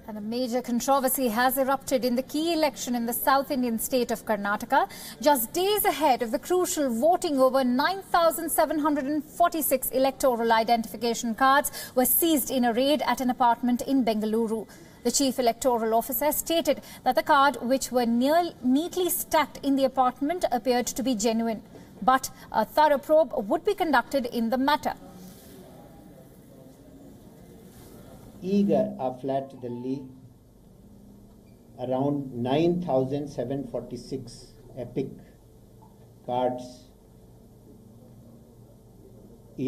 And a major controversy has erupted in the key election in the South Indian state of Karnataka, just days ahead of the crucial voting. Over 9,746 electoral identification cards were seized in a raid at an apartment in Bengaluru. The chief electoral officer stated that the cards, which were neatly stacked in the apartment, appeared to be genuine. But a thorough probe would be conducted in the matter. ಈಗ ಆ ಫ್ಲ್ಯಾಟ್ದಲ್ಲಿ around 9,746 EPIC cards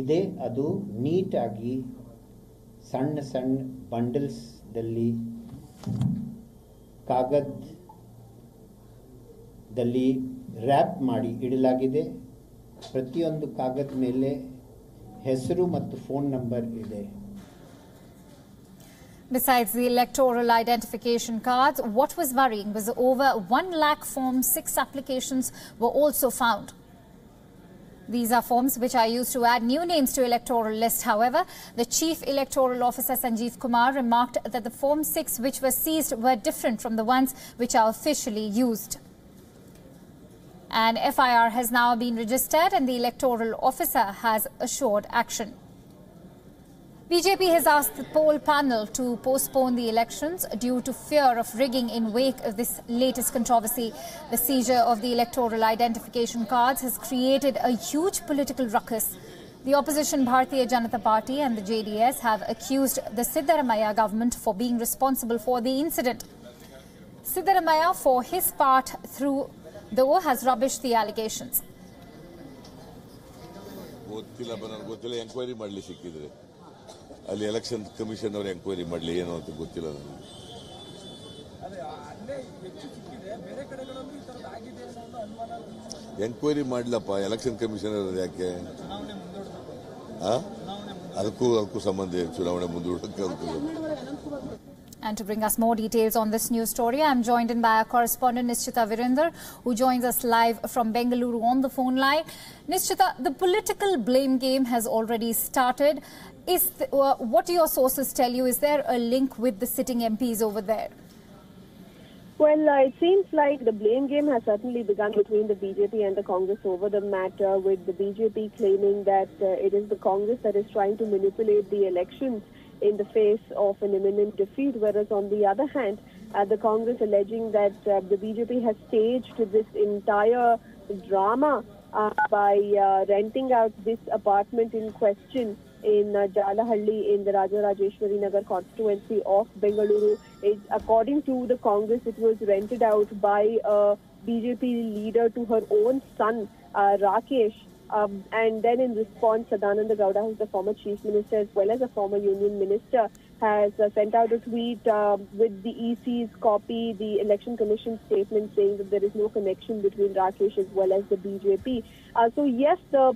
ಇದೆ. ಅದು ನೀಟಾಗಿ ಸಣ್ಣ ಸಣ್ಣ ಬಂಡಲ್ಸ್ದಲ್ಲಿ ಕಾಗದದಲ್ಲಿ rap ಮಾಡಿ ಇಡಲಾಗಿದೆ. ಪ್ರತಿಯೊಂದು ಕಾಗದ ಮೇಲೆ ಹೆಸರು ಮತ್ತು ಫೋನ್ ನಂಬರ್ ಇದೆ. Besides the electoral identification cards, what was worrying was over 1 lakh Form 6 applications were also found. These are forms which are used to add new names to electoral list. However, the Chief Electoral Officer Sanjeev Kumar remarked that the Form 6 which were seized were different from the ones which are officially used. An FIR has now been registered and the electoral officer has assured action. BJP has asked the poll panel to postpone the elections due to fear of rigging in wake of this latest controversy. The seizure of the electoral identification cards has created a huge political ruckus. The opposition Bharatiya Janata Party and the JDS have accused the Siddaramaiah government for being responsible for the incident. Siddaramaiah, for his part, though has rubbished the allegations. ಅಲ್ಲಿ election commission ಅವರು enquiry ಮಾಡಲಿ ಏನೋ ಅಂತ ಗೊತ್ತಿಲ್ಲ ನನಗೆ. Enquiry ಮಾಡಲಪ್ಪ, election commissioner ಯಾಕೆ? ಅದಕ್ಕೂ ಸಂಬಂಧ ಚುನಾವಣೆ ಮುಂದೂಡಕ್ಕೆ. And to bring us more details on this news story, I am joined in by our correspondent Nischita Virender, who joins us live from Bengaluru on the phone line. Nischita, the political blame game has already started. What do your sources tell you? Is there a link with the sitting MPs over there? Well, it seems like the blame game has certainly begun between the BJP and the Congress over the matter, with the BJP claiming that it is the Congress that is trying to manipulate the elections in the face of an imminent defeat, whereas on the other hand, the Congress alleging that the BJP has staged this entire drama by renting out this apartment in question in Jalahalli in the Rajeshwari Nagar constituency of Bengaluru. According to the Congress, it was rented out by a BJP leader to her own son, Rakesh. And then in response, Sadananda Gowda, who is the former chief minister as well as a former union minister, has sent out a tweet with the EC's copy, the election commission statement saying that there is no connection between Rakesh as well as the BJP. So yes, the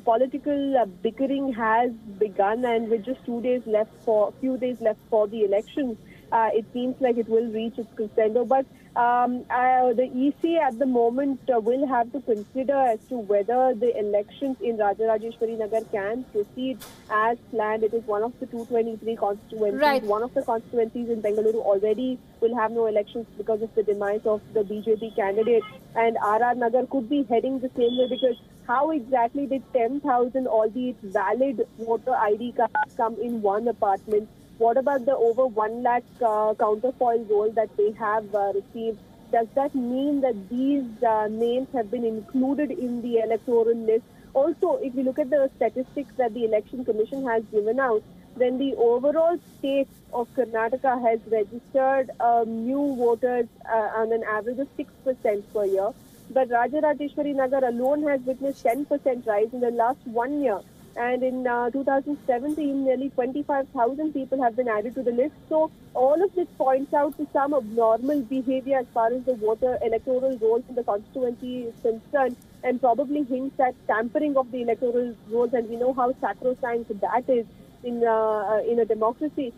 political bickering has begun, and with just few days left for the elections, it seems like it will reach its crescendo. But the EC at the moment will have to consider as to whether the elections in Rajeshwari Nagar can proceed as planned. It is one of the 223 constituencies. Right. One of the constituencies in Bengaluru already will have no elections because of the demise of the BJP candidate. And RR Nagar could be heading the same way, because how exactly did 10,000, albeit valid voter ID cards, come in one apartment? What about the over 1 lakh counterfoil roll that they have received? Does that mean that these names have been included in the electoral list? Also, if we look at the statistics that the Election Commission has given out, then the overall state of Karnataka has registered new voters on an average of 6% per year. But Rajeshwari Nagar alone has witnessed 10% rise in the last 1 year. And in 2017, nearly 25,000 people have been added to the list. So all of this points out to some abnormal behavior as far as the voter electoral rolls in the constituency is concerned, and probably hints at tampering of the electoral rolls. And we know how sacrosanct that is in a democracy.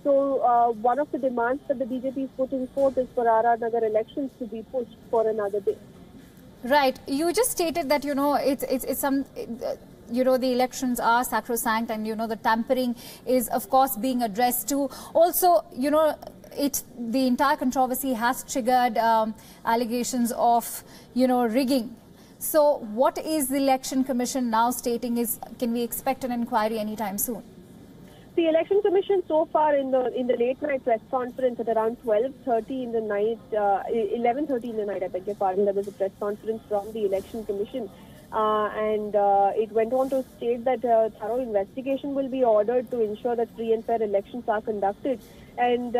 So one of the demands that the BJP is putting forth is for RR Nagar elections to be pushed for another day. Right. You just stated that, it's some... the elections are sacrosanct, and the tampering is of course being addressed to. Also, the entire controversy has triggered allegations of, rigging. So what is the Election Commission now stating? Can we expect an inquiry anytime soon? The Election Commission so far in the late night press conference at around 12:30 in the night, 11:30 in the night, I beg your pardon, there was a press conference from the Election Commission. And it went on to state that a thorough investigation will be ordered to ensure that free and fair elections are conducted. And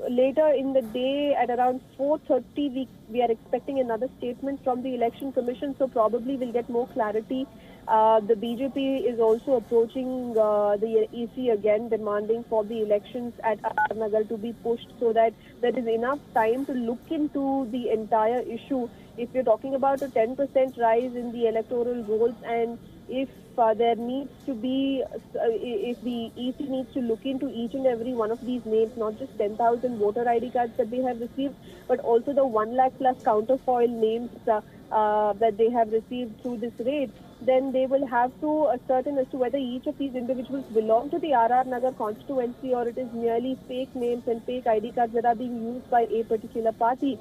later in the day at around 4:30, we are expecting another statement from the Election Commission. So probably we'll get more clarity. The BJP is also approaching the EC again, demanding for the elections at Nagar to be pushed so that there is enough time to look into the entire issue. If you're talking about a 10% rise in the electoral rolls, and if there needs to be, if the EC needs to look into each and every one of these names, not just 10,000 voter ID cards that they have received, but also the 1 lakh plus counterfoil names that they have received through this raid, then they will have to ascertain as to whether each of these individuals belong to the RR Nagar constituency or it is merely fake names and fake ID cards that are being used by a particular party.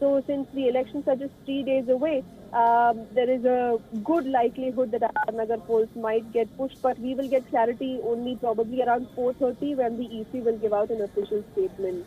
So since the elections are just 3 days away, there is a good likelihood that RR Nagar polls might get pushed, but we will get clarity only probably around 4:30 when the EC will give out an official statement.